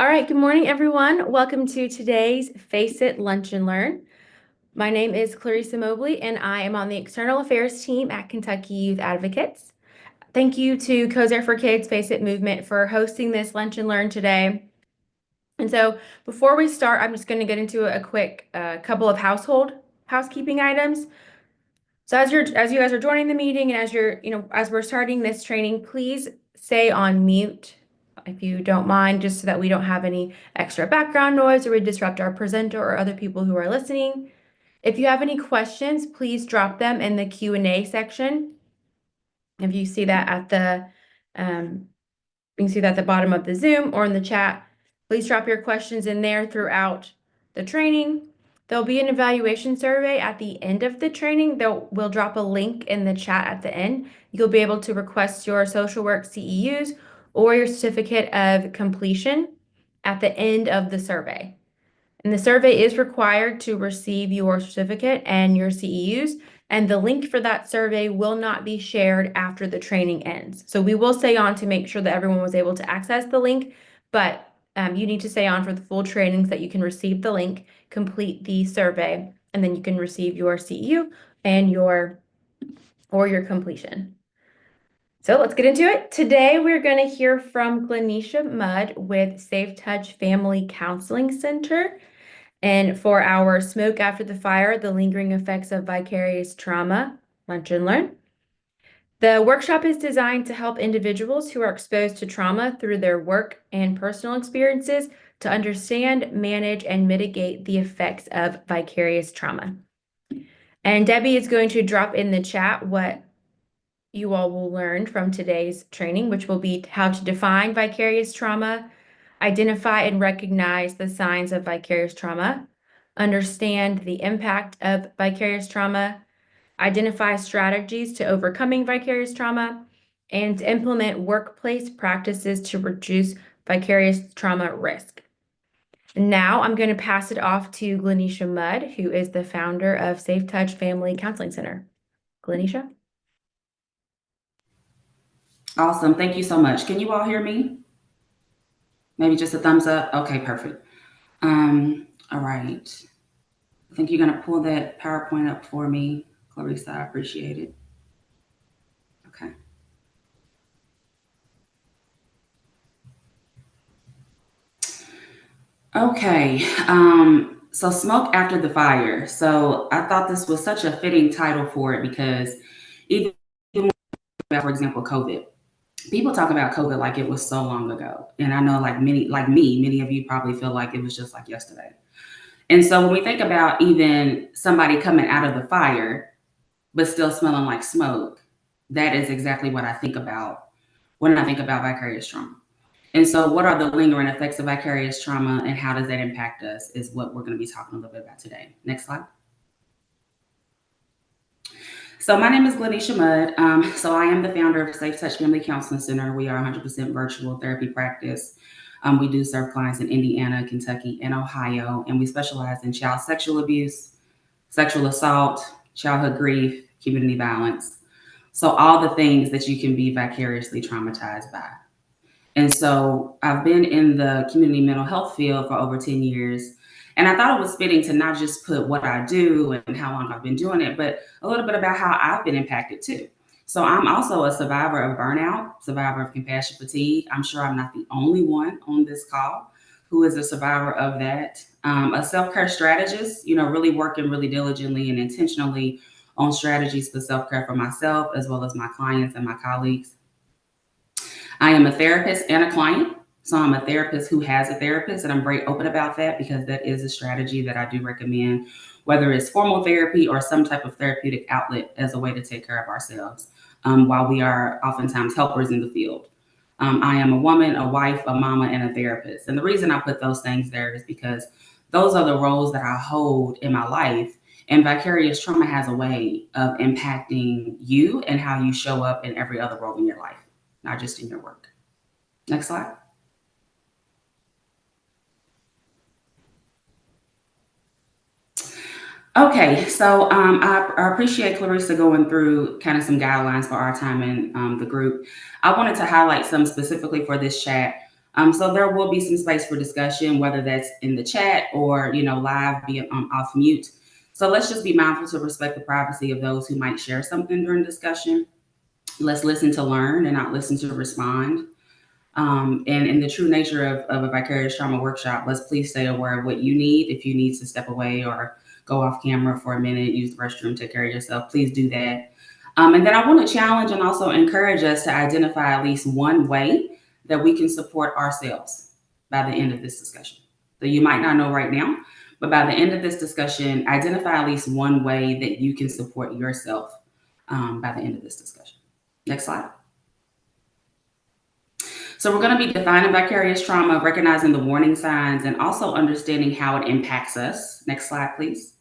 All right, good morning, everyone. Welcome to today's Face It Lunch and Learn. My name is Clarissa Mobley, and I am on the External Affairs team at Kentucky Youth Advocates. Thank you to COSAIR for Kids Face It movement for hosting this Lunch and Learn today. And so before we start, I'm just going to get into a quick couple of housekeeping items. So as you guys are joining the meeting and as we're starting this training, please stay on mute if you don't mind, just so that we don't have any extra background noise or we disrupt our presenter or other people who are listening. If you have any questions, please drop them in the Q&A section. If you see that at the you can see that at the bottom of the Zoom or in the chat, please drop your questions in there throughout the training. There'll be an evaluation survey at the end of the training. We'll drop a link in the chat at the end. You'll be able to request your social work CEUs or your certificate of completion at the end of the survey. And the survey is required to receive your certificate and your CEUs, and the link for that survey will not be shared after the training ends. So we will stay on to make sure that everyone was able to access the link, but you need to stay on for the full trainings that you can receive the link, complete the survey, and then you can receive your CEU and your completion. So let's get into it. Today, we're going to hear from Glenisha Mudd with Safe Touch Family Counseling Center. And for our Smoke After the Fire, the Lingering Effects of Vicarious Trauma, Lunch and Learn. The workshop is designed to help individuals who are exposed to trauma through their work and personal experiences to understand, manage, and mitigate the effects of vicarious trauma. And Debbie is going to drop in the chat what you all will learn from today's training, which will be how to define vicarious trauma, identify and recognize the signs of vicarious trauma, understand the impact of vicarious trauma, identify strategies to overcoming vicarious trauma, and implement workplace practices to reduce vicarious trauma risk. Now I'm going to pass it off to Glenisha Mudd, who is the founder of Safe Touch Family Counseling Center. Glenisha? Awesome. Thank you so much. Can you all hear me? Maybe just a thumbs up. Okay, perfect. All right. I think you're going to pull that PowerPoint up for me, Clarissa. I appreciate it. Okay. Okay. So Smoke After the Fire. So I thought this was such a fitting title for it because even for example, COVID. People talk about COVID like it was so long ago. And I know many of you probably feel like it was just like yesterday. And so when we think about even somebody coming out of the fire, but still smelling like smoke, that is exactly what I think about when I think about vicarious trauma. And so, what are the lingering effects of vicarious trauma and how does that impact us is what we're going to be talking a little bit about today. Next slide. So, my name is Glenisha Mudd. So, I am the founder of Safe Touch Family Counseling Center. We are 100% virtual therapy practice. We do serve clients in Indiana, Kentucky, and Ohio, and we specialize in child sexual abuse, sexual assault, childhood grief, community violence. So, all the things that you can be vicariously traumatized by. And so I've been in the community mental health field for over 10 years. And I thought it was fitting to not just put what I do and how long I've been doing it, but a little bit about how I've been impacted too. So I'm also a survivor of burnout, survivor of compassion fatigue. I'm sure I'm not the only one on this call who is a survivor of that. A self-care strategist, really working really diligently and intentionally on strategies for self-care for myself, as well as my clients and my colleagues. I am a therapist and a client. So I'm a therapist who has a therapist, and I'm very open about that because that is a strategy that I do recommend, whether it's formal therapy or some type of therapeutic outlet as a way to take care of ourselves while we are oftentimes helpers in the field. I am a woman, a wife, a mama, and a therapist. And the reason I put those things there is because those are the roles that I hold in my life. And vicarious trauma has a way of impacting you and how you show up in every other role in your life, not just in your work. Next slide. Okay, so I appreciate Clarissa going through kind of some guidelines for our time in the group. I wanted to highlight some specifically for this chat. So there will be some space for discussion, whether that's in the chat or live, be off mute. So let's just be mindful to respect the privacy of those who might share something during discussion. Let's listen to learn and not listen to respond. And in the true nature of a vicarious trauma workshop, let's please stay aware of what you need. If you need to step away or go off camera for a minute, use the restroom, take care of yourself, please do that. And then I want to challenge and also encourage us to identify at least one way that we can support ourselves by the end of this discussion. So you might not know right now, but by the end of this discussion, identify at least one way that you can support yourself by the end of this discussion. Next slide. So we're going to be defining vicarious trauma, recognizing the warning signs, and also understanding how it impacts us. Next slide, please.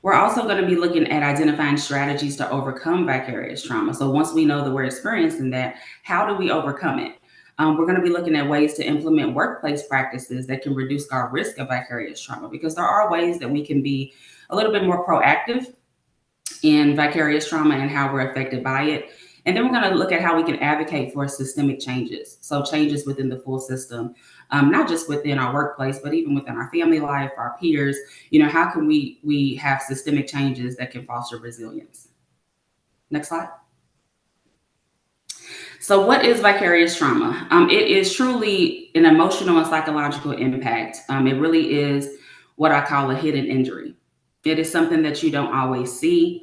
We're also going to be looking at identifying strategies to overcome vicarious trauma. So once we know that we're experiencing that, how do we overcome it? We're going to be looking at ways to implement workplace practices that can reduce our risk of vicarious trauma, because there are ways that we can be a little bit more proactive in vicarious trauma and how we're affected by it. And then we're going to look at how we can advocate for systemic changes. So changes within the full system, not just within our workplace, but even within our family life, our peers. How can we have systemic changes that can foster resilience? Next slide. So what is vicarious trauma? It is truly an emotional and psychological impact. It really is what I call a hidden injury. It is something that you don't always see.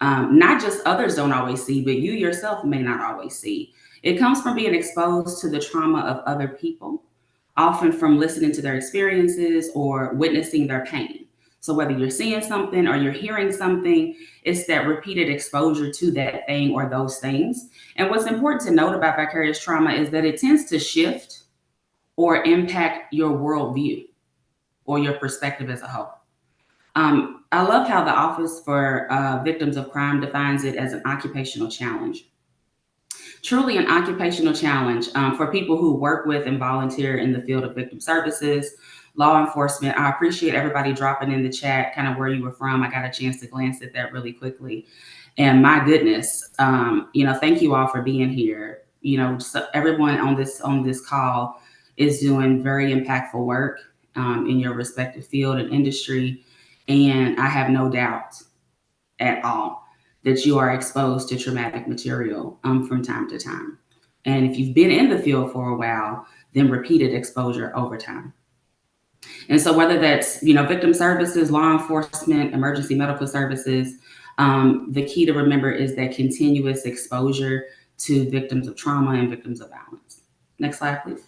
Not just others don't always see, but you yourself may not always see. It comes from being exposed to the trauma of other people, often from listening to their experiences or witnessing their pain. So whether you're seeing something or you're hearing something, it's that repeated exposure to that thing or those things. And what's important to note about vicarious trauma is that it tends to shift or impact your worldview or your perspective as a whole. I love how the Office for Victims of Crime defines it as an occupational challenge. Truly an occupational challenge for people who work with and volunteer in the field of victim services, law enforcement. I appreciate everybody dropping in the chat kind of where you were from. I got a chance to glance at that really quickly. And my goodness, thank you all for being here. So everyone on this call is doing very impactful work in your respective field and industry. And I have no doubt at all that you are exposed to traumatic material from time to time. And if you've been in the field for a while, then repeated exposure over time. And so whether that's, victim services, law enforcement, emergency medical services, the key to remember is that continuous exposure to victims of trauma and victims of violence. Next slide, please.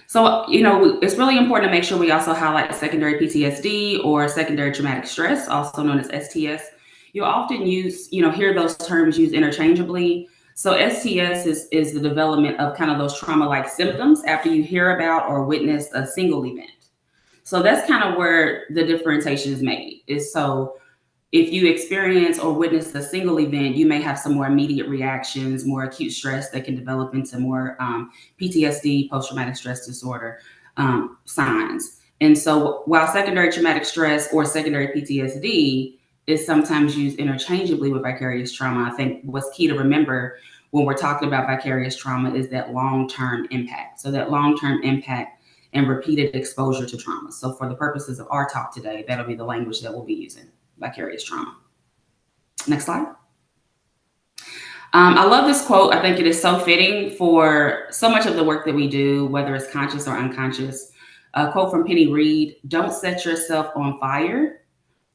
So, it's really important to make sure we also highlight secondary PTSD or secondary traumatic stress, also known as STS. You'll often hear those terms used interchangeably. So STS is the development of kind of those trauma-like symptoms after you hear about or witness a single event. So that's kind of where the differentiation is made. So if you experience or witness a single event, you may have some more immediate reactions, more acute stress that can develop into more PTSD, post-traumatic stress disorder signs. And so while secondary traumatic stress or secondary PTSD is sometimes used interchangeably with vicarious trauma, I think what's key to remember when we're talking about vicarious trauma is that long-term impact. So that long-term impact and repeated exposure to trauma. So for the purposes of our talk today, that'll be the language that we'll be using. Vicarious trauma. Next slide. I love this quote. I think it is so fitting for so much of the work that we do, whether it's conscious or unconscious. A quote from Penny Reed: "Don't set yourself on fire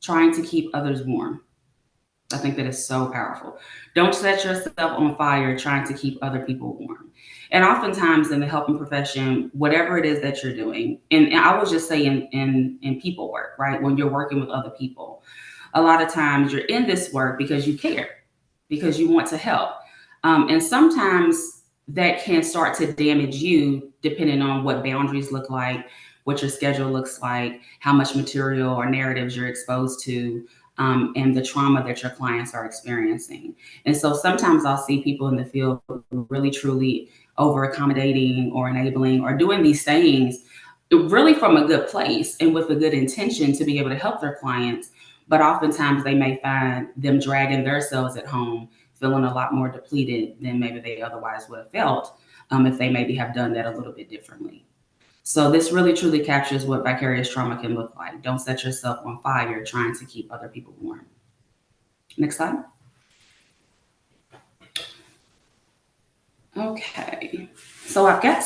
trying to keep others warm." I think that is so powerful. Don't set yourself on fire trying to keep other people warm. And oftentimes in the helping profession, whatever it is that you're doing, and I would just say in people work, right? When you're working with other people, a lot of times you're in this work because you care, because you want to help. And sometimes that can start to damage you depending on what boundaries look like, what your schedule looks like, how much material or narratives you're exposed to, and the trauma that your clients are experiencing. And so sometimes I'll see people in the field really truly over accommodating or enabling or doing these things really from a good place and with a good intention to be able to help their clients. But oftentimes they may find them dragging themselves at home, feeling a lot more depleted than maybe they otherwise would have felt. if they maybe have done that a little bit differently. So this really truly captures what vicarious trauma can look like. Don't set yourself on fire trying to keep other people warm. Next slide. Okay. So I've got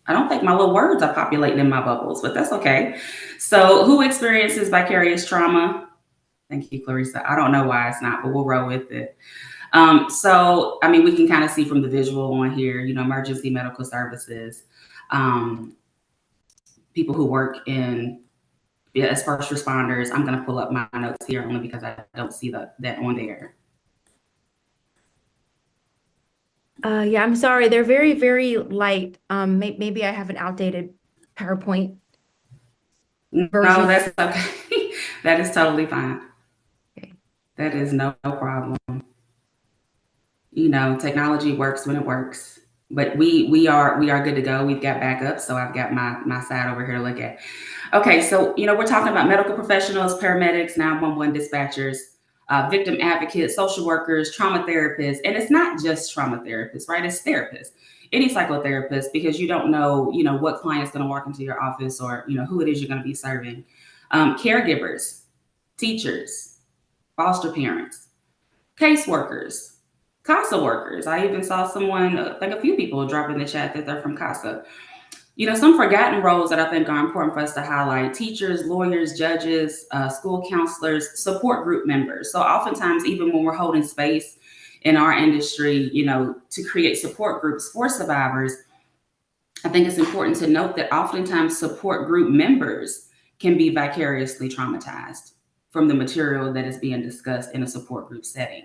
I don't think my little words are populating in my bubbles, but that's okay. So who experiences vicarious trauma? Thank you, Clarissa. I don't know why it's not, but we'll roll with it. So, I mean, we can kind of see from the visual on here, emergency medical services, um, people who work in, yeah, as first responders. I'm going to pull up my notes here only because I don't see that on there. Yeah, I'm sorry. They're very, very light. Maybe I have an outdated PowerPoint No, version. that's okay. That is totally fine. Okay. That is no problem. Technology works when it works. But we are good to go. We've got backup, so I've got my side over here to look at. Okay, so we're talking about medical professionals, paramedics, 911 dispatchers, victim advocates, social workers, trauma therapists, and it's not just trauma therapists, right? It's therapists, any psychotherapist, because you don't know, what client's going to walk into your office or who it is you're going to be serving. Caregivers, teachers, foster parents, caseworkers, CASA workers. I even saw someone, I think a few people drop in the chat that they're from CASA. Some forgotten roles that I think are important for us to highlight: teachers, lawyers, judges, school counselors, support group members. So oftentimes, even when we're holding space in our industry, to create support groups for survivors, I think it's important to note that oftentimes support group members can be vicariously traumatized from the material that is being discussed in a support group setting.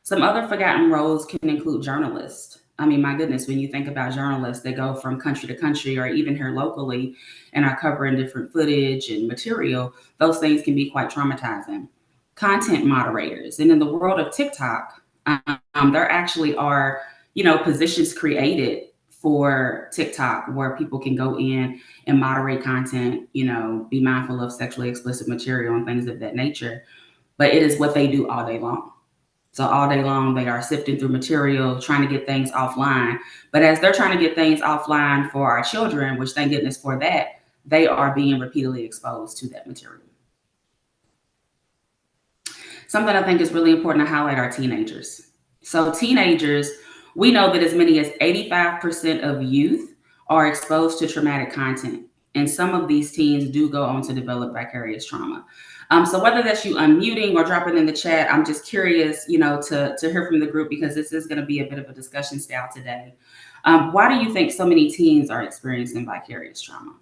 Some other forgotten roles can include journalists. I mean, my goodness, when you think about journalists, they go from country to country or even here locally and are covering different footage and material. Those things can be quite traumatizing. Content moderators. And in the world of TikTok, there actually are, positions created for TikTok where people can go in and moderate content, be mindful of sexually explicit material and things of that nature. But it is what they do all day long. So all day long, they are sifting through material, trying to get things offline. But as they're trying to get things offline for our children, which thank goodness for that, they are being repeatedly exposed to that material. Something I think is really important to highlight are teenagers. So teenagers, we know that as many as 85% of youth are exposed to traumatic content. And some of these teens do go on to develop vicarious trauma. So whether that's you unmuting or dropping in the chat, I'm just curious, to hear from the group, because this is going to be a bit of a discussion style today. Why do you think so many teens are experiencing vicarious trauma?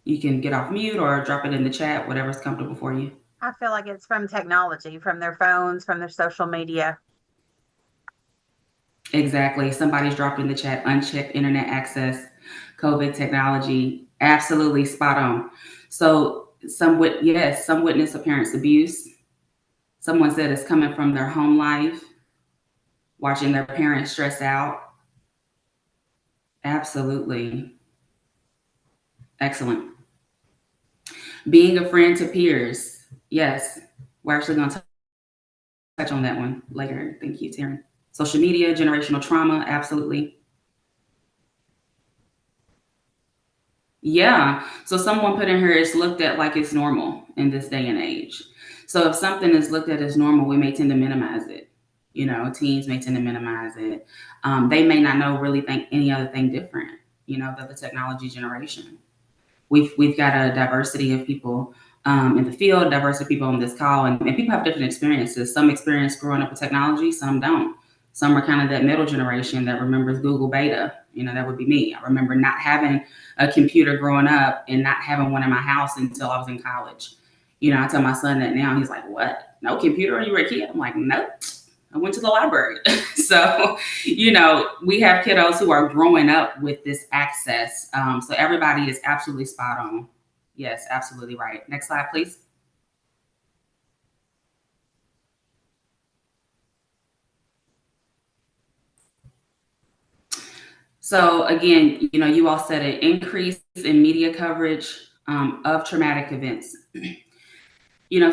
You can get off mute or drop it in the chat, whatever's comfortable for you. I feel like it's from technology, from their phones, from their social media. Exactly. Somebody's dropped in the chat, unchecked internet access, COVID technology. Absolutely spot on. So some witness of parents' abuse. Someone said it's coming from their home life, watching their parents stress out. Absolutely. Excellent. Being a friend to peers. Yes. We're actually going to touch on that one later. Thank you, Taryn. Social media, generational trauma. Absolutely. Yeah. So someone put in here, it's looked at like it's normal in this day and age. So if something is looked at as normal, we may tend to minimize it. Teens may tend to minimize it. They may not know, really think any other thing different, than the technology generation. We've got a diversity of people in the field, diversity of people on this call, and people have different experiences. Some experience growing up with technology, some don't. Some are kind of that middle generation that remembers Google Beta. That would be me. I remember not having a computer growing up and not having one in my house until I was in college. I tell my son that now. He's like, "What? No computer when you were a kid?" I'm like, "Nope. I went to the library." So, we have kiddos who are growing up with this access. So everybody is absolutely spot on. Yes, absolutely right. Next slide, please. So again, you all said an increase in media coverage of traumatic events.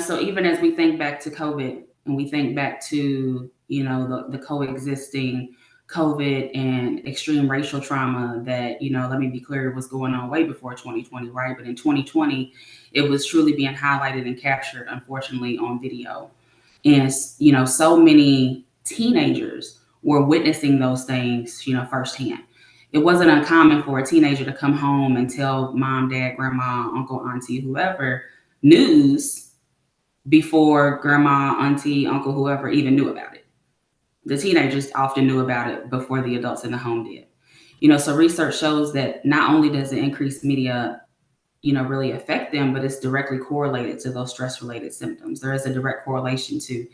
So even as we think back to COVID and we think back to, the coexisting COVID and extreme racial trauma that, let me be clear, was going on way before 2020, right? But in 2020, it was truly being highlighted and captured, unfortunately, on video. And, so many teenagers were witnessing those things, firsthand. It wasn't uncommon for a teenager to come home and tell mom, dad, grandma, uncle, auntie, whoever, news before grandma, auntie, uncle, whoever even knew about it. The teenagers often knew about it before the adults in the home did. So research shows that not only does the increased media really affect them, but it's directly correlated to those stress related symptoms. There is a direct correlation to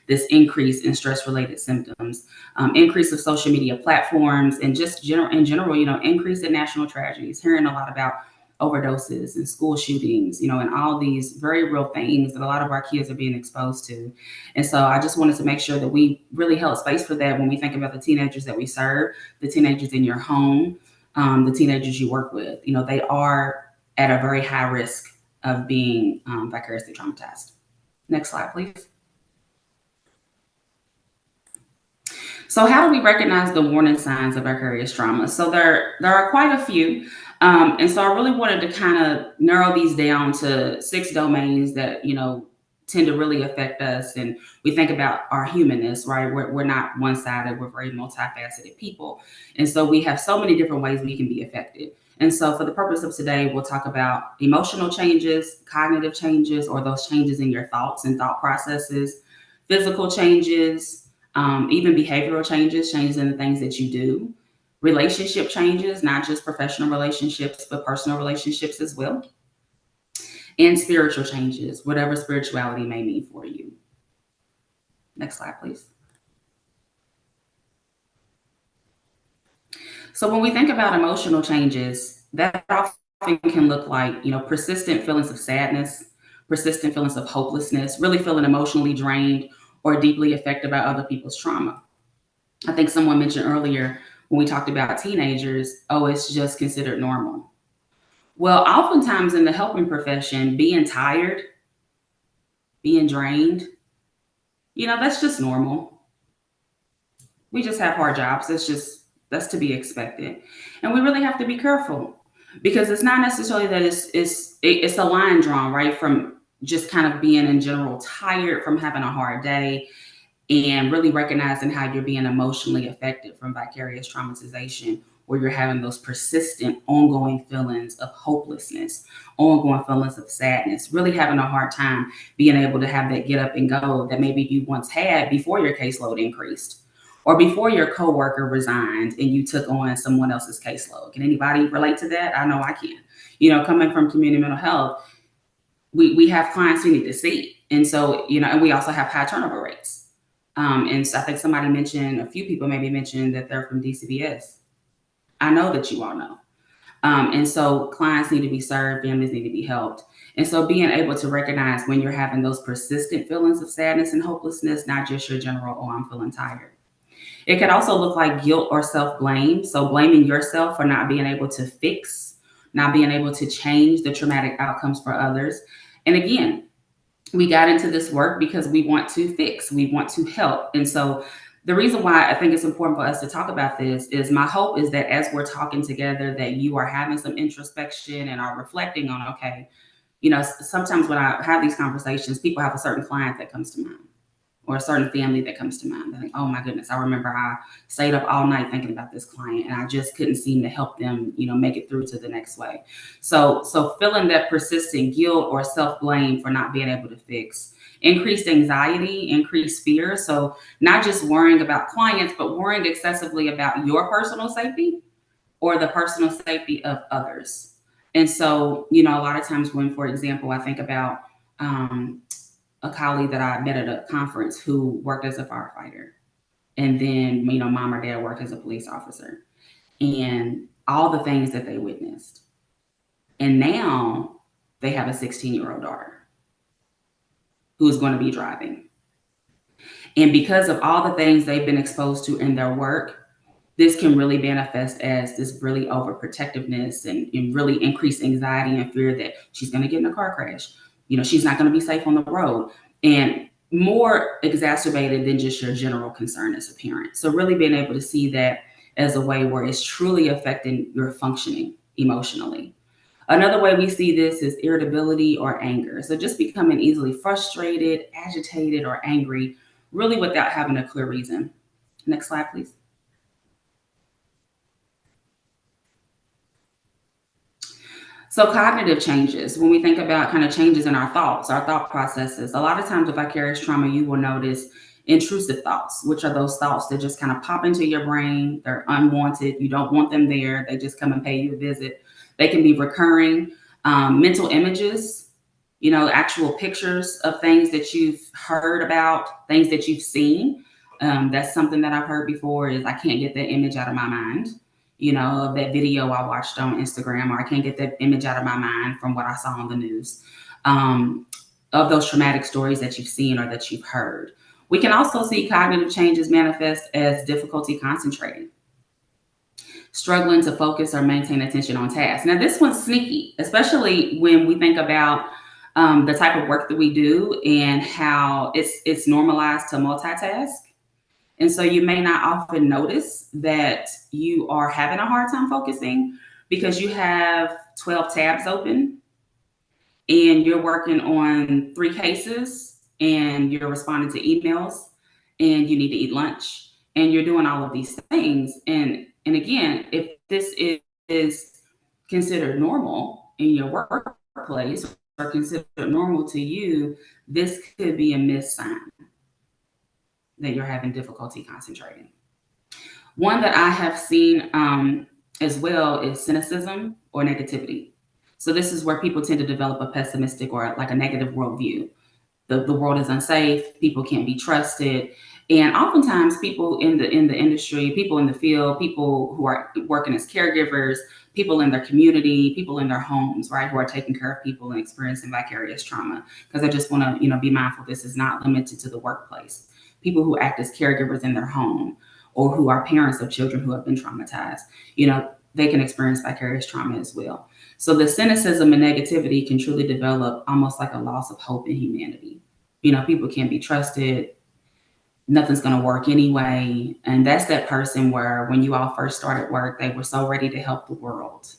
this increase in stress related symptoms, increase of social media platforms, and just in general, increase in national tragedies. Hearing a lot about overdoses and school shootings, and all these very real things that a lot of our kids are being exposed to. And so I just wanted to make sure that we really held space for that when we think about the teenagers that we serve, the teenagers in your home, the teenagers you work with. They are at a very high risk of being vicariously traumatized. Next slide, please. So how do we recognize the warning signs of vicarious trauma? So there are quite a few. And so I really wanted to kind of narrow these down to 6 domains that, tend to really affect us. And we think about our humanness, right? We're not one-sided, we're very multifaceted people. And so we have so many different ways we can be affected. And so for the purpose of today, we'll talk about emotional changes, cognitive changes, or those changes in your thoughts and thought processes, physical changes, even behavioral changes, changes in the things that you do, relationship changes, not just professional relationships, but personal relationships as well, and spiritual changes, whatever spirituality may mean for you. Next slide, please. So when we think about emotional changes, that often can look like, persistent feelings of sadness, persistent feelings of hopelessness, really feeling emotionally drained or deeply affected by other people's trauma. I think someone mentioned earlier when we talked about teenagers, oh, it's just considered normal. Well, oftentimes in the helping profession, being tired, being drained, that's just normal. We just have hard jobs. That's to be expected. And we really have to be careful because it's not necessarily that it's a line drawn, right? From just kind of being in general tired from having a hard day, and really recognizing how you're being emotionally affected from vicarious traumatization, where you're having those persistent, ongoing feelings of hopelessness, ongoing feelings of sadness, really having a hard time being able to have that get up and go that maybe you once had before your caseload increased or before your coworker resigned and you took on someone else's caseload. Can anybody relate to that? I know I can. Coming from community mental health, we have clients who need to see. And so, and we also have high turnover rates. And so I think a few people maybe mentioned that they're from DCBS. I know that you all know. And so clients need to be served, families need to be helped. And so being able to recognize when you're having those persistent feelings of sadness and hopelessness, not just your general, oh, I'm feeling tired. It can also look like guilt or self-blame. So blaming yourself for not being able to fix, not being able to change the traumatic outcomes for others. And again, we got into this work because we want to fix, we want to help. And so the reason why I think it's important for us to talk about this is my hope is that as we're talking together, that you are having some introspection and are reflecting on, okay, sometimes when I have these conversations, people have a certain client that comes to mind or a certain family that comes to mind. They're like, oh my goodness, I remember I stayed up all night thinking about this client and I just couldn't seem to help them, make it through to the next way. So feeling that persistent guilt or self-blame for not being able to fix, increased anxiety, increased fear. So not just worrying about clients, but worrying excessively about your personal safety or the personal safety of others. And so, a lot of times when, for example, I think about, a colleague that I met at a conference who worked as a firefighter. And then, mom or dad worked as a police officer and all the things that they witnessed. And now they have a 16-year-old daughter who's going to be driving. And because of all the things they've been exposed to in their work, this can really manifest as this really overprotectiveness and really increased anxiety and fear that she's going to get in a car crash. She's not going to be safe on the road. And more exacerbated than just your general concern as a parent. So really being able to see that as a way where it's truly affecting your functioning emotionally. Another way we see this is irritability or anger. So just becoming easily frustrated, agitated, or angry, really without having a clear reason. Next slide, please. So cognitive changes, when we think about kind of changes in our thoughts, our thought processes, a lot of times with vicarious trauma, you will notice intrusive thoughts, which are those thoughts that just kind of pop into your brain. They're unwanted. You don't want them there. They just come and pay you a visit. They can be recurring. Mental images, actual pictures of things that you've heard about, things that you've seen. That's something that I've heard before is I can't get that image out of my mind, of that video I watched on Instagram, or I can't get that image out of my mind from what I saw on the news, of those traumatic stories that you've seen or that you've heard. We can also see cognitive changes manifest as difficulty concentrating, struggling to focus or maintain attention on tasks. Now, this one's sneaky, especially when we think about the type of work that we do and how it's normalized to multitask. And so you may not often notice that you are having a hard time focusing because you have 12 tabs open and you're working on 3 cases and you're responding to emails and you need to eat lunch and you're doing all of these things. And again, if this is considered normal in your workplace or considered normal to you, this could be a missed sign that you're having difficulty concentrating. One that I have seen as well is cynicism or negativity. So this is where people tend to develop a pessimistic or like a negative worldview. The world is unsafe, people can't be trusted. And oftentimes people in the industry, people in the field, people who are working as caregivers, people in their community, people in their homes, right, who are taking care of people and experiencing vicarious trauma. Because I just want to, be mindful this is not limited to the workplace. People who act as caregivers in their home or who are parents of children who have been traumatized, they can experience vicarious trauma as well. So the cynicism and negativity can truly develop almost like a loss of hope in humanity. People can't be trusted. Nothing's going to work anyway. And that's that person where when you all first started work, they were so ready to help the world.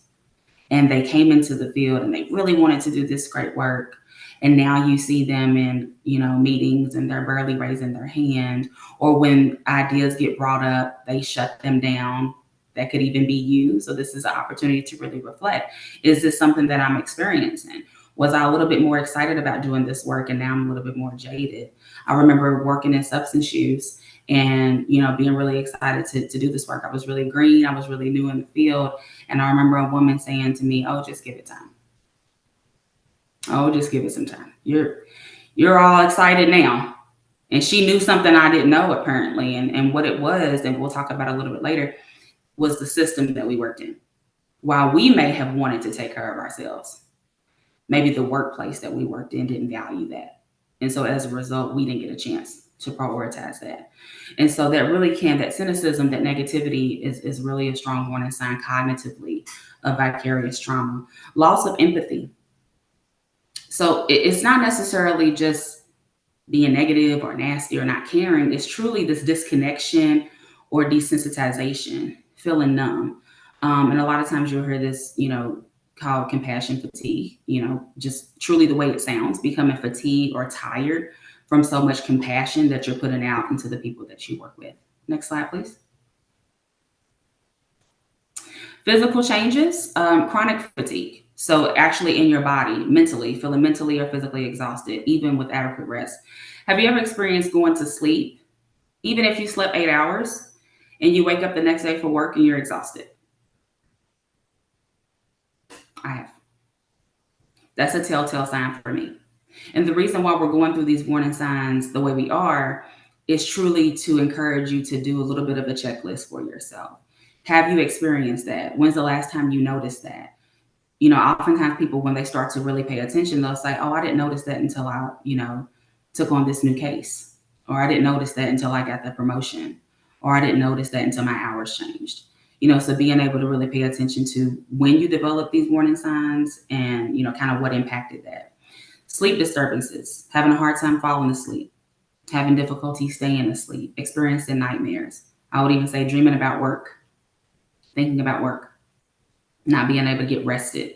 And they came into the field and they really wanted to do this great work. And now you see them in, meetings and they're barely raising their hand. Or when ideas get brought up, they shut them down. That could even be you. So this is an opportunity to really reflect. Is this something that I'm experiencing? Was I a little bit more excited about doing this work and now I'm a little bit more jaded? I remember working in substance use and, being really excited to do this work. I was really green. I was really new in the field. And I remember a woman saying to me, "Oh, just give it time. Oh, just give it some time. You're all excited now." And she knew something I didn't know apparently. And what it was, and we'll talk about a little bit later, was the system that we worked in. While we may have wanted to take care of ourselves, maybe the workplace that we worked in didn't value that. And so as a result, we didn't get a chance to prioritize that. And so that cynicism, that negativity is really a strong warning sign cognitively of vicarious trauma. Loss of empathy. So it's not necessarily just being negative or nasty or not caring. It's truly this disconnection or desensitization, feeling numb. And a lot of times you'll hear this, called compassion fatigue, just truly the way it sounds, becoming fatigued or tired from so much compassion that you're putting out into the people that you work with. Next slide, please. Physical changes, chronic fatigue. So actually in your body, mentally, feeling mentally or physically exhausted, even with adequate rest. Have you ever experienced going to sleep, even if you slept 8 hours, and you wake up the next day for work and you're exhausted? I have. That's a telltale sign for me. And the reason why we're going through these warning signs the way we are is truly to encourage you to do a little bit of a checklist for yourself. Have you experienced that? When's the last time you noticed that? Oftentimes people, when they start to really pay attention, they'll say, "Oh, I didn't notice that until I, took on this new case," or "I didn't notice that until I got the promotion," or "I didn't notice that until my hours changed." So being able to really pay attention to when you develop these warning signs and, kind of what impacted that. Sleep disturbances, having a hard time falling asleep. having difficulty staying asleep, experiencing nightmares. I would even say dreaming about work, thinking about work, not being able to get rested.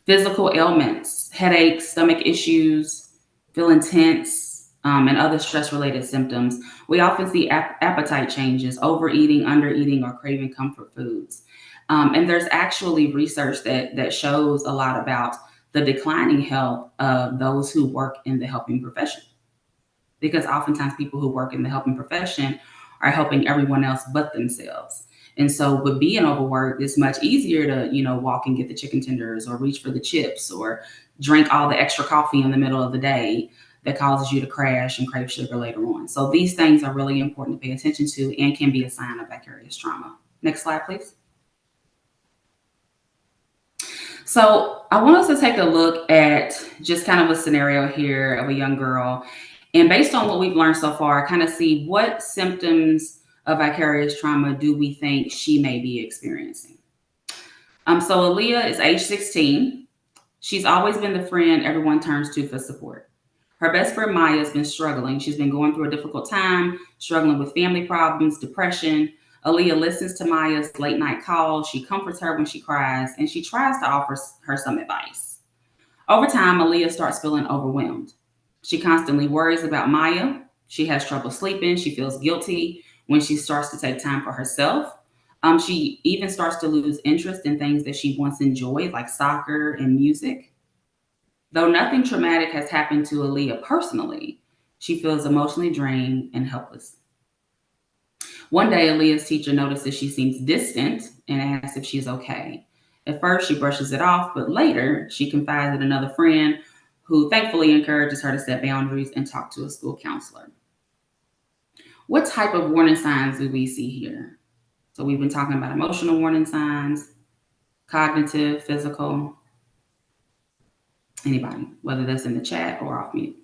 Physical ailments, headaches, stomach issues, feeling tense, and other stress related symptoms. We often see appetite changes, overeating, undereating, or craving comfort foods. And there's actually research that shows a lot about the declining health of those who work in the helping profession. Because oftentimes people who work in the helping profession are helping everyone else but themselves. And so with being overworked, it's much easier to, walk and get the chicken tenders or reach for the chips or drink all the extra coffee in the middle of the day that causes you to crash and crave sugar later on. So these things are really important to pay attention to and can be a sign of vicarious trauma. Next slide, please. So I want us to take a look at just kind of a scenario here of a young girl. And based on what we've learned so far, kind of see what symptoms of vicarious trauma do we think she may be experiencing. So Aaliyah is age 16. She's always been the friend everyone turns to for support. Her best friend Maya has been struggling. She's been going through a difficult time, struggling with family problems, depression. Aaliyah listens to Maya's late night calls. She comforts her when she cries, and she tries to offer her some advice. Over time, Aaliyah starts feeling overwhelmed. She constantly worries about Maya. She has trouble sleeping. She feels guilty when she starts to take time for herself. She even starts to lose interest in things that she once enjoyed, like soccer and music. Though nothing traumatic has happened to Aaliyah personally, she feels emotionally drained and helpless. One day, Aaliyah's teacher notices she seems distant and asks if she's okay. At first, she brushes it off, but later, she confides in another friend who thankfully encourages her to set boundaries and talk to a school counselor. What type of warning signs do we see here? So, we've been talking about emotional warning signs, cognitive, physical. Anybody, whether that's in the chat or off mute.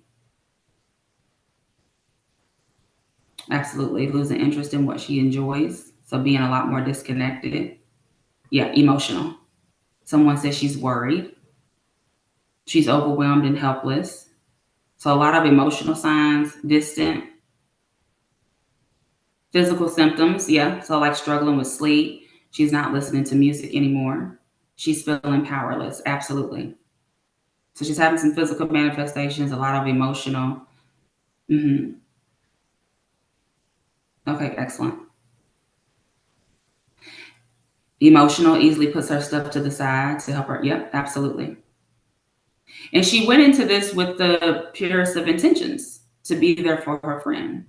Absolutely. Losing interest in what she enjoys. So being a lot more disconnected. Yeah, emotional. Someone says she's worried. She's overwhelmed and helpless. So a lot of emotional signs, distant. Physical symptoms, yeah. So like struggling with sleep. She's not listening to music anymore. She's feeling powerless. Absolutely. So she's having some physical manifestations, a lot of emotional. Okay, excellent. Emotional easily puts her stuff to the side to help her. Yep, absolutely. And she went into this with the purest of intentions to be there for her friend,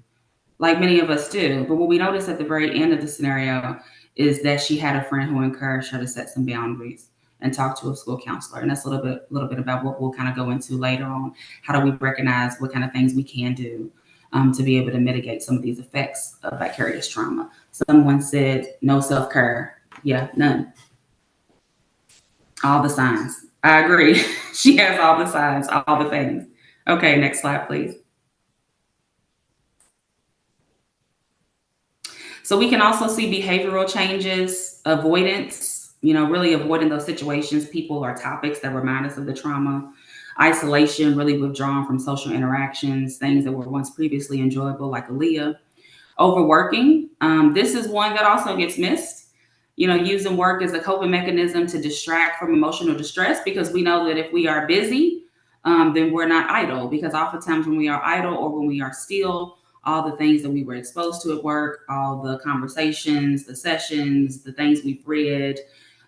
like many of us do. But what we notice at the very end of the scenario is that she had a friend who encouraged her to set some boundaries and talk to a school counselor. And that's a little bit about what we'll kind of go into later on. How do we recognize what kind of things we can do to be able to mitigate some of these effects of vicarious trauma? Someone said no self-care. Yeah, none. All the signs. I agree. She has all the signs, all the things. Okay, next slide, please. So we can also see behavioral changes, avoidance, really avoiding those situations, people or topics that remind us of the trauma. Isolation, really withdrawn from social interactions, things that were once previously enjoyable, like Aaliyah. Overworking. This is one that also gets missed. Using work as a coping mechanism to distract from emotional distress, because we know that if we are busy, then we're not idle. Because oftentimes when we are idle or when we are still, all the things that we were exposed to at work, all the conversations, the sessions, the things we've read,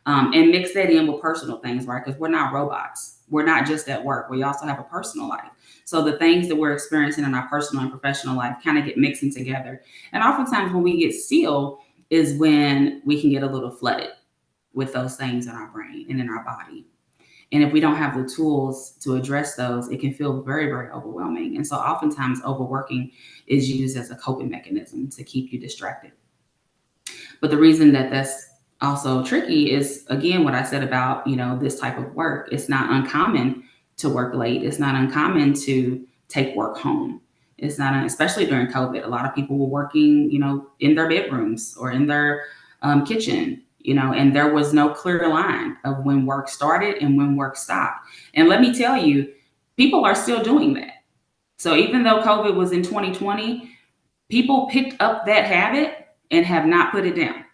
and mix that in with personal things, right? Because we're not robots. We're not just at work. We also have a personal life. So the things that we're experiencing in our personal and professional life kind of get mixing together. And oftentimes when we get still is when we can get a little flooded with those things in our brain and in our body. And if we don't have the tools to address those, it can feel very, very overwhelming. And so oftentimes overworking is used as a coping mechanism to keep you distracted. But the reason that that's also tricky is, again, what I said about, this type of work. It's not uncommon to work late. It's not uncommon to take work home. It's not, especially during COVID, a lot of people were working, in their bedrooms or in their kitchen, and there was no clear line of when work started and when work stopped. And let me tell you, people are still doing that. So even though COVID was in 2020, people picked up that habit and have not put it down.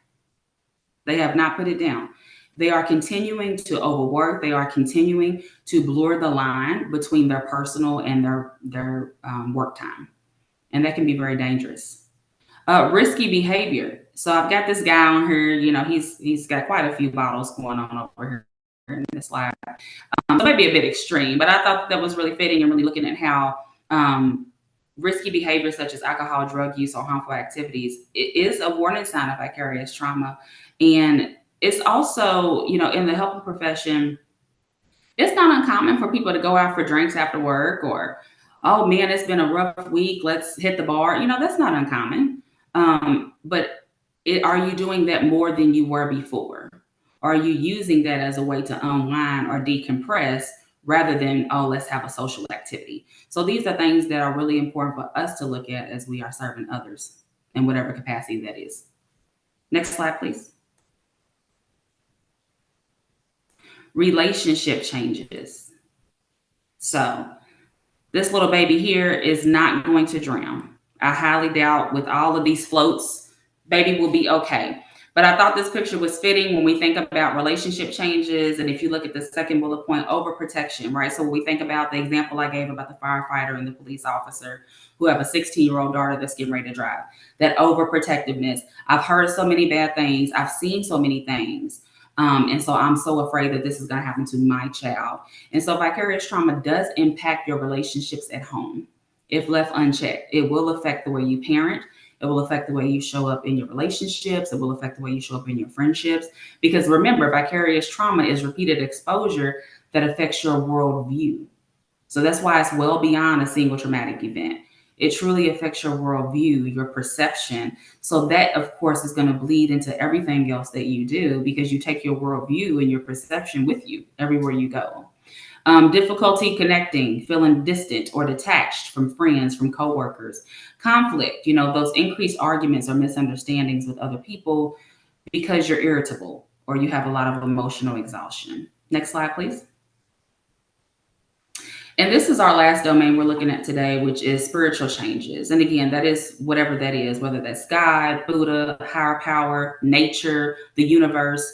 They have not put it down. They are continuing to overwork. They are continuing to blur the line between their personal and their work time, and that can be very dangerous. Risky behavior. So I've got this guy on here. You know, he's got quite a few bottles going on over here in this lab. So maybe a bit extreme, but I thought that was really fitting and really looking at how risky behavior such as alcohol, drug use, or harmful activities it is a warning sign of vicarious trauma. And it's also, you know, in the helping profession, it's not uncommon for people to go out for drinks after work or, oh man, it's been a rough week. Let's hit the bar. You know, that's not uncommon. But are you doing that more than you were before? Are you using that as a way to unwind or decompress rather than, oh, let's have a social activity? So these are things that are really important for us to look at as we are serving others in whatever capacity that is. Next slide, please. Relationship changes. So this little baby here is not going to drown. I highly doubt with all of these floats, baby will be okay. But I thought this picture was fitting when we think about relationship changes. And if you look at the second bullet point, overprotection, right? So when we think about the example I gave about the firefighter and the police officer who have a 16-year-old daughter that's getting ready to drive, that overprotectiveness. I've heard so many bad things. I've seen so many things. And so I'm so afraid that this is going to happen to my child. And so vicarious trauma does impact your relationships at home. If left unchecked, it will affect the way you parent. It will affect the way you show up in your relationships. It will affect the way you show up in your friendships. Because remember, vicarious trauma is repeated exposure that affects your worldview. So that's why it's well beyond a single traumatic event. It truly affects your worldview, your perception. So that, of course, is going to bleed into everything else that you do because you take your worldview and your perception with you everywhere you go. Difficulty connecting, feeling distant or detached from friends, from coworkers, conflict, you know, those increased arguments or misunderstandings with other people because you're irritable or you have a lot of emotional exhaustion. Next slide, please. And this is our last domain we're looking at today, which is spiritual changes. And again, that is whatever that is, whether that's God, Buddha, higher power, nature, the universe.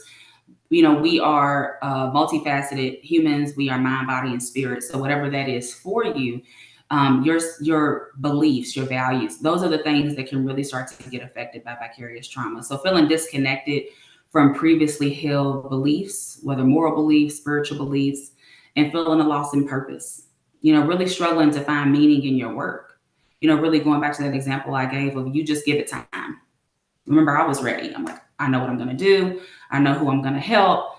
You know, we are multifaceted humans. We are mind, body, and spirit. So whatever that is for you, your beliefs, your values, those are the things that can really start to get affected by vicarious trauma. So feeling disconnected from previously held beliefs, whether moral beliefs, spiritual beliefs, and feeling a loss in purpose. You know, really struggling to find meaning in your work. You know, really going back to that example I gave of you just give it time. Remember, I was ready. I'm like, I know what I'm going to do. I know who I'm going to help.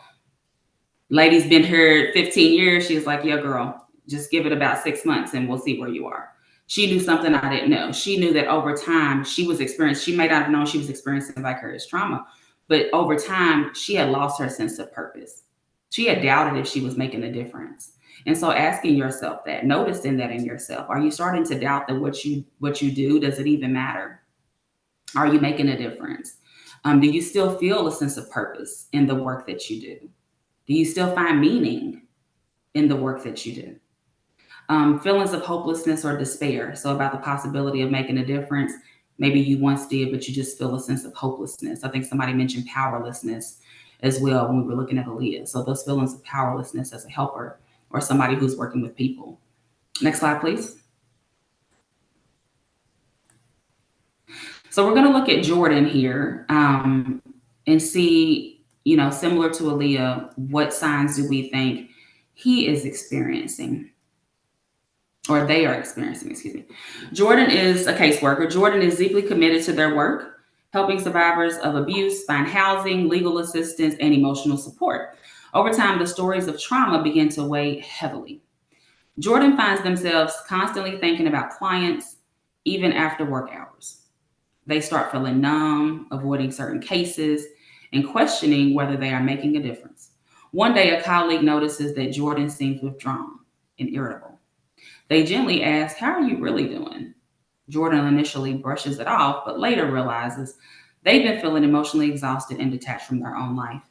Lady's been here 15 years. She's like, yeah, girl, just give it about 6 months and we'll see where you are. She knew something I didn't know. She knew that over time she may not have known she was experiencing vicarious trauma, but over time she had lost her sense of purpose. She had doubted if she was making a difference. And so asking yourself that, noticing that in yourself, are you starting to doubt that what you do, does it even matter? Are you making a difference? Do you still feel a sense of purpose in the work that you do? Do you still find meaning in the work that you do? Feelings of hopelessness or despair. So about the possibility of making a difference. Maybe you once did, but you just feel a sense of hopelessness. I think somebody mentioned powerlessness as well when we were looking at Aaliyah. So those feelings of powerlessness as a helper or somebody who's working with people. Next slide, please. So we're going to look at Jordan here and see, you know, similar to Aaliyah, what signs do we think he is experiencing or they are experiencing, excuse me. Jordan is a caseworker. Jordan is deeply committed to their work, helping survivors of abuse find housing, legal assistance, and emotional support. Over time, the stories of trauma begin to weigh heavily. Jordan finds themselves constantly thinking about clients, even after work hours. They start feeling numb, avoiding certain cases, and questioning whether they are making a difference. One day, a colleague notices that Jordan seems withdrawn and irritable. They gently ask, "How are you really doing?" Jordan initially brushes it off, but later realizes they've been feeling emotionally exhausted and detached from their own life.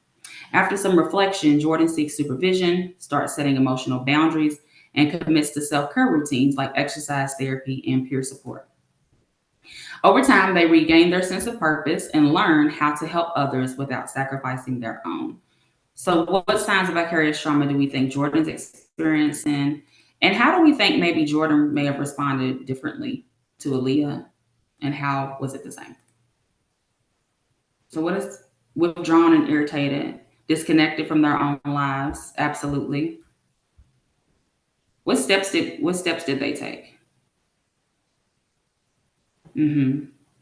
After some reflection, Jordan seeks supervision, starts setting emotional boundaries, and commits to self-care routines like exercise, therapy, and peer support. Over time, they regain their sense of purpose and learn how to help others without sacrificing their own. So, what signs of vicarious trauma do we think Jordan's experiencing? And how do we think maybe Jordan may have responded differently to Aaliyah? And how was it the same? So, what is withdrawn and irritated, disconnected from their own lives? Absolutely. What steps did they take?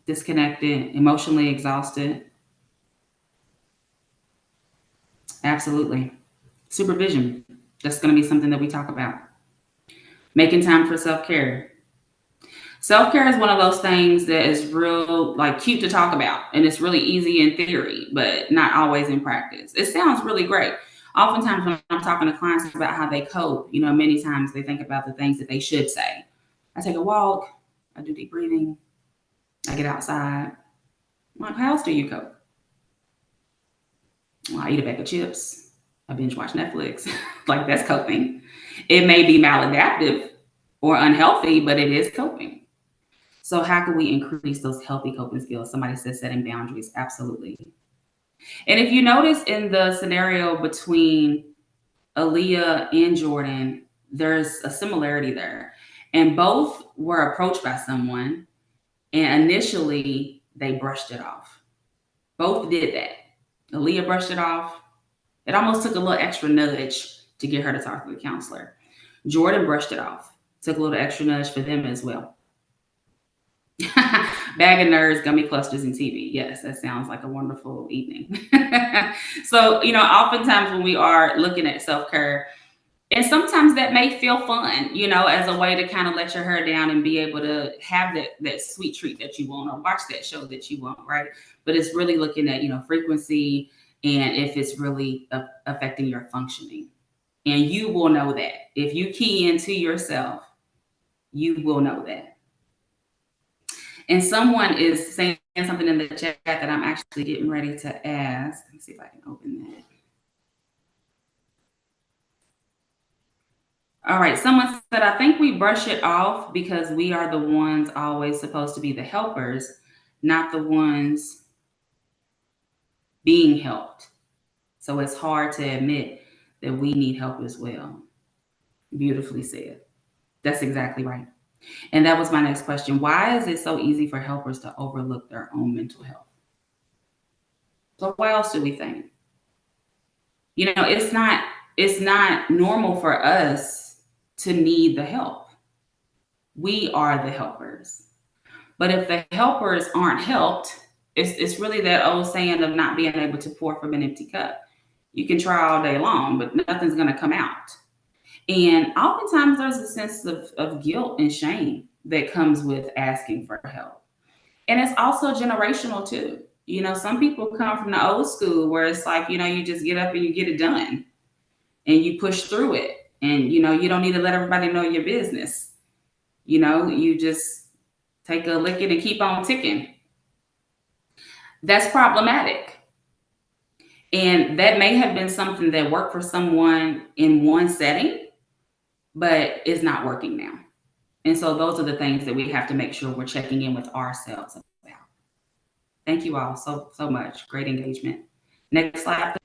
Disconnected, emotionally exhausted. Absolutely. Supervision. That's going to be something that we talk about. Making time for self care. Self care is one of those things that is real, like cute to talk about, and it's really easy in theory, but not always in practice. It sounds really great. Oftentimes, when I'm talking to clients about how they cope, many times they think about the things that they should say. I take a walk, I do deep breathing, I get outside. I'm like, how else do you cope? Well, I eat a bag of chips, I binge watch Netflix. Like, that's coping. It may be maladaptive or unhealthy, but it is coping. So how can we increase those healthy coping skills? Somebody says setting boundaries. Absolutely. And if you notice in the scenario between Aaliyah and Jordan, there's a similarity there. And both were approached by someone, and initially they brushed it off. Both did that. Aaliyah brushed it off. It almost took a little extra nudge to get her to talk to the counselor. Jordan brushed it off. Took a little extra nudge for them as well. Bag of nerds, gummy clusters, and TV. Yes, that sounds like a wonderful evening. So, oftentimes when we are looking at self care, and sometimes that may feel fun, as a way to kind of let your hair down and be able to have that sweet treat that you want or watch that show that you want, right? But it's really looking at, frequency and if it's really affecting your functioning. And you will know that. If you key into yourself, you will know that. And someone is saying something in the chat that I'm actually getting ready to ask. Let me see if I can open that. All right. Someone said, I think we brush it off because we are the ones always supposed to be the helpers, not the ones being helped. So it's hard to admit that we need help as well. Beautifully said. That's exactly right. And that was my next question. Why is it so easy for helpers to overlook their own mental health? So what else do we think? It's not normal for us to need the help. We are the helpers. But if the helpers aren't helped, it's really that old saying of not being able to pour from an empty cup. You can try all day long, but nothing's going to come out. And oftentimes there's a sense of guilt and shame that comes with asking for help. And it's also generational too. Some people come from the old school where it's like, you just get up and you get it done and you push through it. And, you don't need to let everybody know your business. You just take a licking and keep on ticking. That's problematic. And that may have been something that worked for someone in one setting, but it's not working now. And so those are the things that we have to make sure we're checking in with ourselves about. Thank you all so much. Great engagement. Next slide,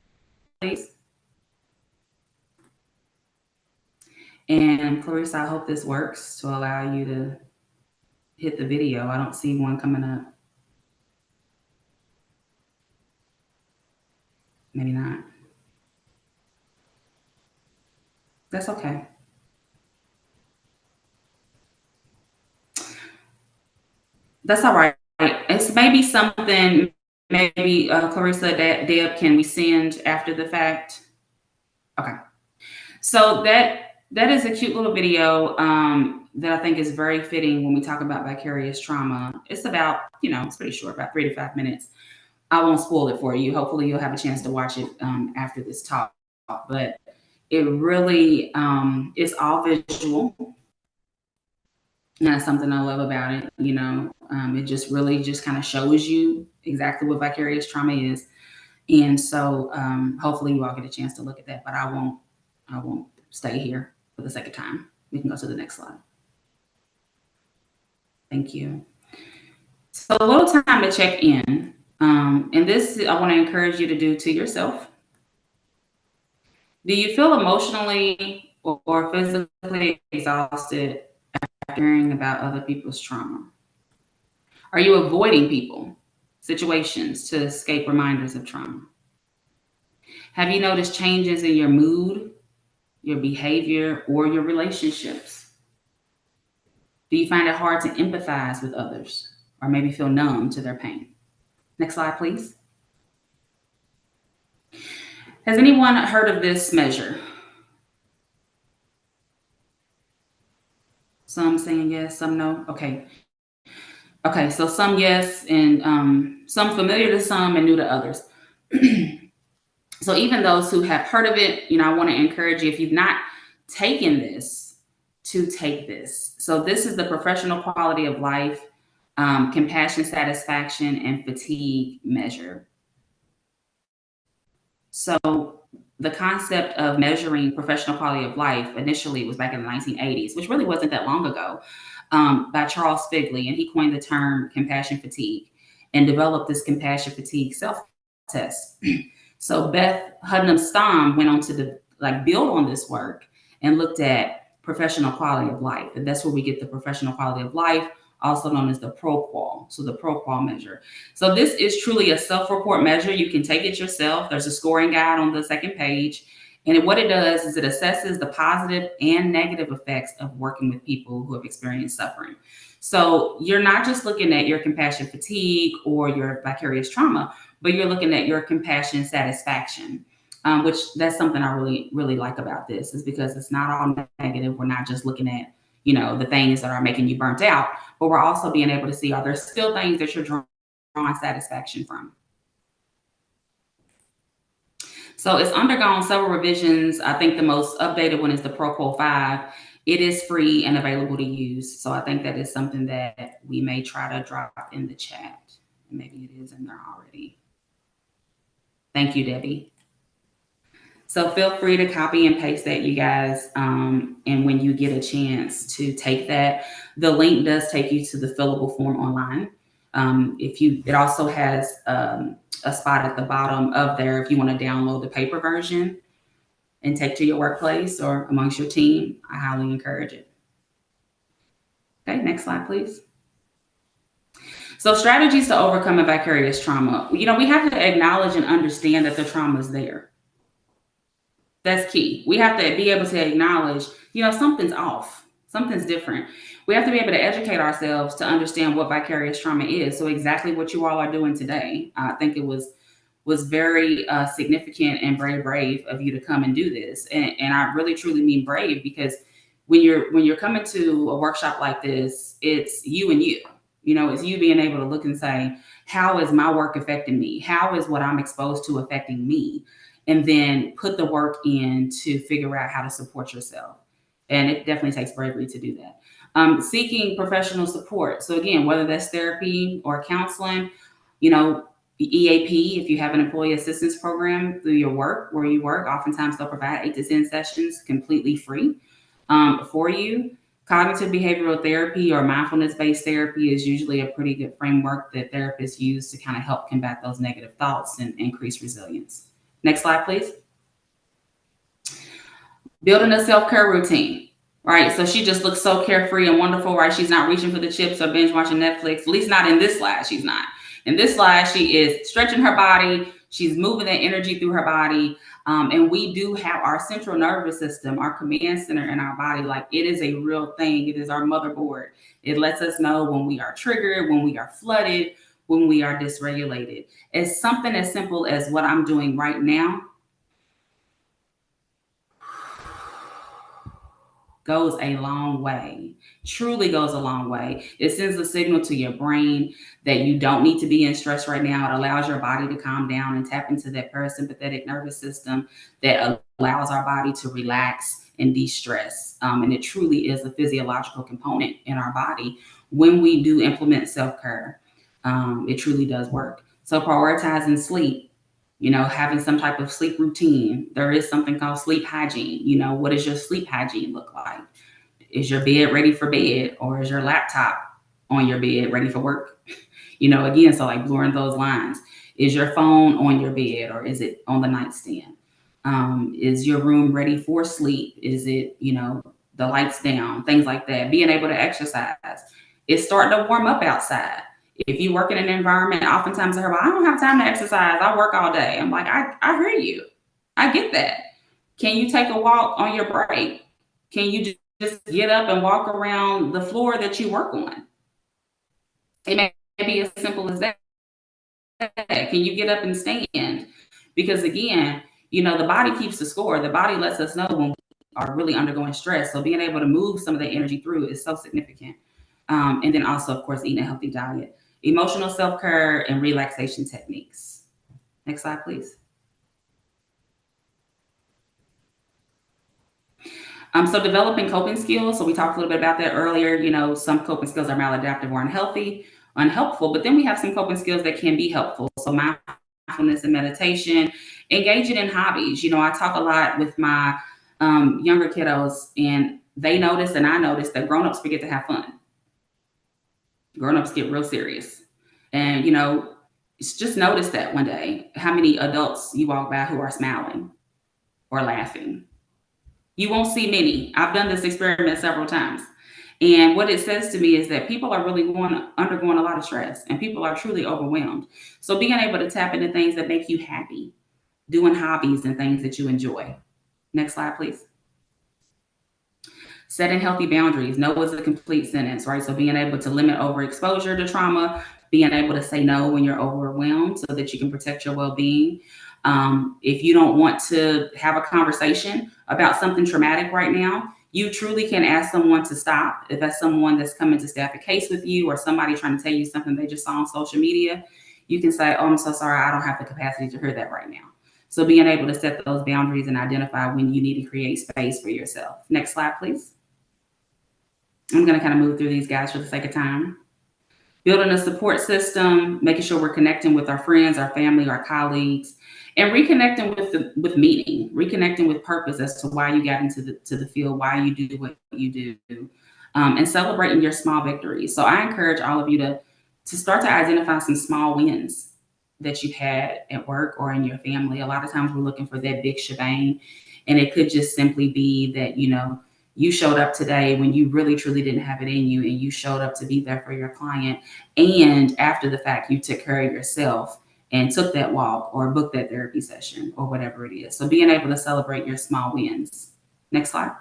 please. And Clarissa, I hope this works to allow you to hit the video. I don't see one coming up. Maybe not. That's okay. That's all right. It's maybe something, maybe Clarissa, that Deb, can we send after the fact? Okay. So that is a cute little video that I think is very fitting when we talk about vicarious trauma. It's about, it's pretty short, about 3 to 5 minutes. I won't spoil it for you. Hopefully you'll have a chance to watch it after this talk. But it really is all visual. And that's something I love about it. It just really just kind of shows you exactly what vicarious trauma is. And so hopefully you all get a chance to look at that, but I won't stay here for the sake of time. We can go to the next slide. Thank you. So a little time to check in. And this I want to encourage you to do to yourself. Do you feel emotionally or physically exhausted after hearing about other people's trauma? Are you avoiding people, situations to escape reminders of trauma? Have you noticed changes in your mood, your behavior, or your relationships? Do you find it hard to empathize with others or maybe feel numb to their pain? Next slide, please. Has anyone heard of this measure? Some saying yes, some no. Okay. Okay, so some yes, and some familiar to some and new to others. So even those who have heard of it, I want to encourage you, if you've not taken this, to take this. So this is the professional quality of life, compassion, satisfaction, and fatigue measure. So the concept of measuring professional quality of life initially was back in the 1980s, which really wasn't that long ago, by Charles Figley, and he coined the term compassion fatigue and developed this compassion fatigue self-test. So Beth Hudnam Stamm went on to build on this work and looked at professional quality of life, and that's where we get the professional quality of life, also known as the ProQual. So the ProQual measure. So this is truly a self-report measure. You can take it yourself. There's a scoring guide on the second page. And what it does is it assesses the positive and negative effects of working with people who have experienced suffering. So you're not just looking at your compassion fatigue or your vicarious trauma, but you're looking at your compassion satisfaction, which that's something I really, really like about this, is because it's not all negative. We're not just looking at, the things that are making you burnt out, but we're also being able to see, are there still things that you're drawing satisfaction from? So it's undergone several revisions. I think the most updated one is the ProQual 5. It is free and available to use. So I think that is something that we may try to drop in the chat. Maybe it is in there already. Thank you, Debbie. So feel free to copy and paste that, you guys. And when you get a chance to take that, the link does take you to the fillable form online. It also has a spot at the bottom of there if you want to download the paper version and take to your workplace or amongst your team. I highly encourage it. Okay, next slide, please. So strategies to overcome a vicarious trauma. We have to acknowledge and understand that the trauma is there. That's key. We have to be able to acknowledge, something's off, something's different. We have to be able to educate ourselves to understand what vicarious trauma is. So exactly what you all are doing today. I think it was very significant and very brave of you to come and do this. And I really truly mean brave, because when you're coming to a workshop like this, it's you and you. It's you being able to look and say, how is my work affecting me? How is what I'm exposed to affecting me? And then put the work in to figure out how to support yourself. And it definitely takes bravery to do that. Seeking professional support. So again, whether that's therapy or counseling, the EAP, if you have an employee assistance program through your work, where you work, oftentimes they'll provide 8 to 10 sessions completely free for you. Cognitive behavioral therapy or mindfulness-based therapy is usually a pretty good framework that therapists use to kind of help combat those negative thoughts and increase resilience. Next slide, please. Building a self-care routine, right? So she just looks so carefree and wonderful, right? She's not reaching for the chips or binge watching Netflix. At least not in this slide. She's not. In this slide, she is stretching her body. She's moving that energy through her body. And we do have our central nervous system, our command center in our body. Like, it is a real thing. It is our motherboard. It lets us know when we are triggered, when we are flooded, when we are dysregulated. It's something as simple as what I'm doing right now goes a long way, truly goes a long way. It sends a signal to your brain that you don't need to be in stress right now. It allows your body to calm down and tap into that parasympathetic nervous system that allows our body to relax and de-stress. And it truly is a physiological component in our body. When we do implement self-care, it truly does work. So prioritizing sleep, having some type of sleep routine. There is something called sleep hygiene. What does your sleep hygiene look like? Is your bed ready for bed, or is your laptop on your bed ready for work? Again, so like blurring those lines. Is your phone on your bed, or is it on the nightstand? Is your room ready for sleep? Is it, the lights down, things like that? Being able to exercise. It's starting to warm up outside. If you work in an environment, oftentimes I hear, well, I don't have time to exercise. I work all day. I'm like, I hear you. I get that. Can you take a walk on your break? Can you just get up and walk around the floor that you work on? It may be as simple as that. Can you get up and stand? Because again, the body keeps the score. The body lets us know when we are really undergoing stress. So being able to move some of the energy through is so significant. And then also, of course, eating a healthy diet, emotional self-care, and relaxation techniques. Next slide, please. So developing coping skills. So we talked a little bit about that earlier. Some coping skills are maladaptive or unhelpful, but then we have some coping skills that can be helpful. So mindfulness and meditation, engaging in hobbies. I talk a lot with my younger kiddos, and they notice, and I notice, that grown-ups forget to have fun. Grown-ups get real serious. And, just notice that one day, how many adults you walk by who are smiling or laughing. You won't see many. I've done this experiment several times. And what it says to me is that people are really undergoing a lot of stress, and people are truly overwhelmed. So being able to tap into things that make you happy, doing hobbies and things that you enjoy. Next slide, please. Setting healthy boundaries. No is a complete sentence, right? So being able to limit overexposure to trauma, being able to say no when you're overwhelmed so that you can protect your well-being. If you don't want to have a conversation about something traumatic right now, you truly can ask someone to stop. If that's someone that's coming to staff a case with you, or somebody trying to tell you something they just saw on social media, you can say, oh, I'm so sorry, I don't have the capacity to hear that right now. So being able to set those boundaries and identify when you need to create space for yourself. Next slide, please. I'm going to kind of move through these guys for the sake of time. Building a support system, making sure we're connecting with our friends, our family, our colleagues, and reconnecting with meaning, reconnecting with purpose as to why you got into the field, why you do what you do, and celebrating your small victories. So I encourage all of you to start to identify some small wins that you've had at work or in your family. A lot of times we're looking for that big shebang, and it could just simply be that, you showed up today when you really truly didn't have it in you, and you showed up to be there for your client. And after the fact, you took care of yourself and took that walk or booked that therapy session or whatever it is. So being able to celebrate your small wins. Next slide.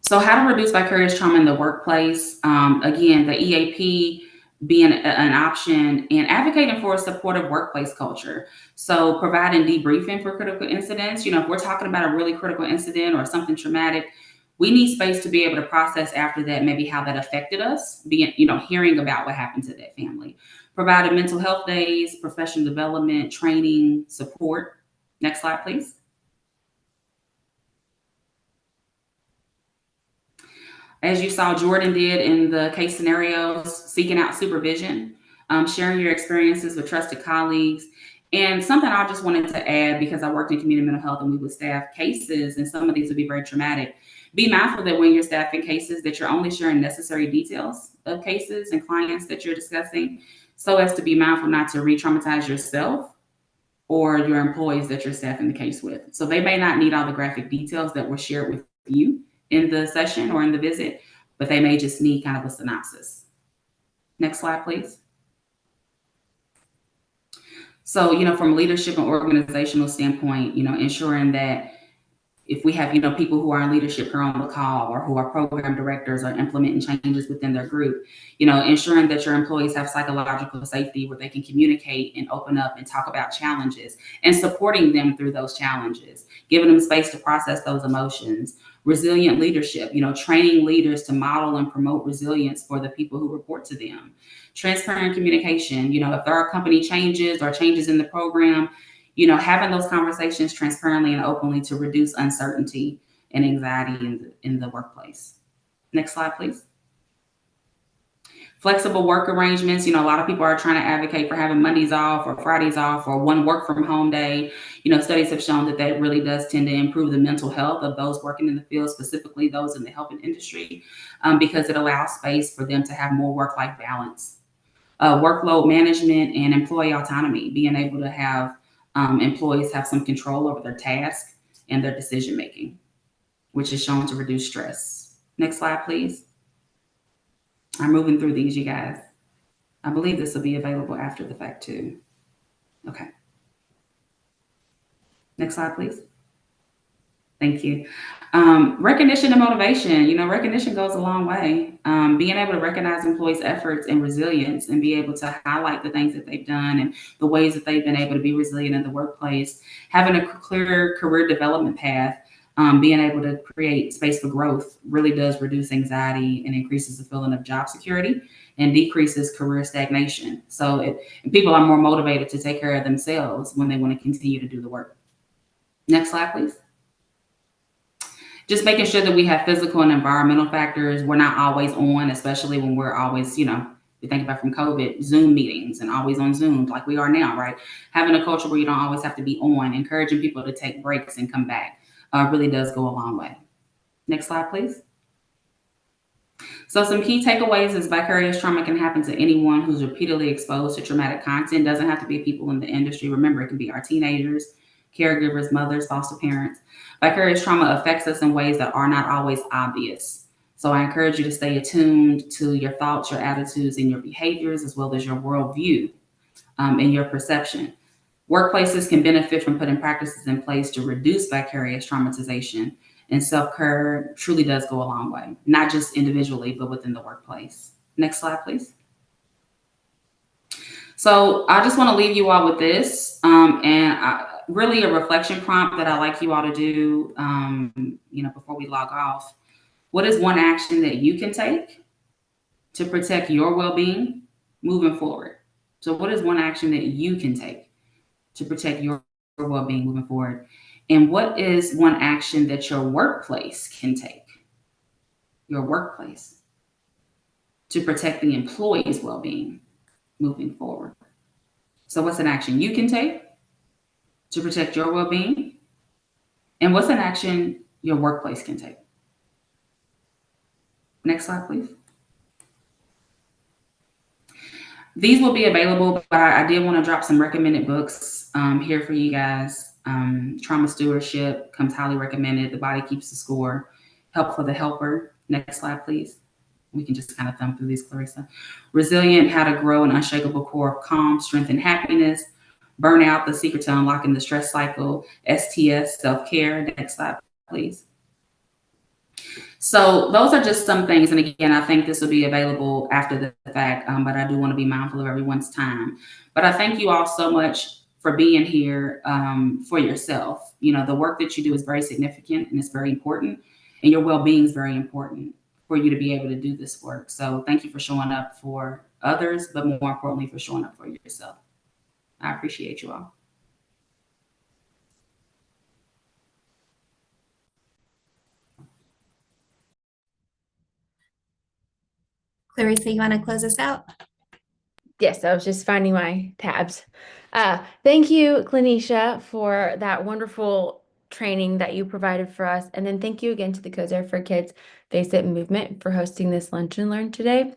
So how to reduce vicarious trauma in the workplace. Again, the EAP being an option, and advocating for a supportive workplace culture. So providing debriefing for critical incidents. If we're talking about a really critical incident or something traumatic, we need space to be able to process after that, maybe how that affected us, hearing about what happened to that family. Providing mental health days, professional development, training, support. Next slide, please. As you saw Jordan did in the case scenarios, seeking out supervision, sharing your experiences with trusted colleagues. And something I just wanted to add, because I worked in community mental health and we would staff cases, and some of these would be very traumatic. Be mindful that when you're staffing cases, that you're only sharing necessary details of cases and clients that you're discussing, so as to be mindful not to re-traumatize yourself or your employees that you're staffing the case with. So they may not need all the graphic details that were shared with you in the session or in the visit, but they may just need kind of a synopsis. Next slide, please. So, from a leadership and organizational standpoint, ensuring that if we have, people who are in leadership who are on the call, or who are program directors or implementing changes within their group, ensuring that your employees have psychological safety where they can communicate and open up and talk about challenges, and supporting them through those challenges, giving them space to process those emotions. Resilient leadership, training leaders to model and promote resilience for the people who report to them. Transparent communication, if there are company changes or changes in the program, having those conversations transparently and openly to reduce uncertainty and anxiety in the workplace. Next slide, please. Flexible work arrangements. A lot of people are trying to advocate for having Mondays off or Fridays off or one work from home day. Studies have shown that that really does tend to improve the mental health of those working in the field, specifically those in the helping industry, because it allows space for them to have more work-life balance. Workload management and employee autonomy, being able to have employees have some control over their tasks and their decision making, which is shown to reduce stress. Next slide, please. I'm moving through these, you guys. I believe this will be available after the fact too. Okay. Next slide, please. Thank you. Recognition and motivation. Recognition goes a long way. Being able to recognize employees' efforts and resilience and be able to highlight the things that they've done and the ways that they've been able to be resilient in the workplace. Having a clear career development path, being able to create space for growth really does reduce anxiety and increases the feeling of job security and decreases career stagnation. So people are more motivated to take care of themselves when they want to continue to do the work. Next slide, please. Just making sure that we have physical and environmental factors. We're not always on, especially when we're always, you think about from COVID, Zoom meetings and always on Zoom like we are now, right? Having a culture where you don't always have to be on, encouraging people to take breaks and come back really does go a long way. Next slide, please. So some key takeaways is vicarious trauma can happen to anyone who's repeatedly exposed to traumatic content. It doesn't have to be people in the industry. Remember, it can be our teenagers, caregivers, mothers, foster parents. Vicarious trauma affects us in ways that are not always obvious. So I encourage you to stay attuned to your thoughts, your attitudes, and your behaviors, as well as your worldview and your perception. Workplaces can benefit from putting practices in place to reduce vicarious traumatization, and self-care truly does go a long way, not just individually, but within the workplace. Next slide, please. So I just want to leave you all with this, really a reflection prompt that I like you all to do, before we log off. What is one action that you can take to protect your well-being moving forward? So what is one action that you can take to protect your well-being moving forward? And what is one action that your workplace can take, your workplace, to protect the employee's well-being moving forward? So what's an action you can take to protect your well-being? And what's an action your workplace can take? Next slide, please. These will be available, but I did want to drop some recommended books here for you guys. Trauma Stewardship comes highly recommended. The Body Keeps the Score. Help for the Helper. Next slide, please. We can just kind of thumb through these, Clarissa. Resilient, How to Grow an Unshakable Core of Calm, Strength, and Happiness. Burnout, The Secret to Unlocking the Stress Cycle. STS, Self-Care. Next slide, please. So those are just some things. And again, I think this will be available after the fact, but I do want to be mindful of everyone's time. But I thank you all so much for being here for yourself. The work that you do is very significant and it's very important, and your well-being is very important for you to be able to do this work. So thank you for showing up for others, but more importantly, for showing up for yourself. I appreciate you all. Clarissa, you want to close us out? Yes, I was just finding my tabs. Thank you, Clanisha, for that wonderful training that you provided for us. And then thank you again to the Codes Are for Kids Face It movement for hosting this lunch and learn today.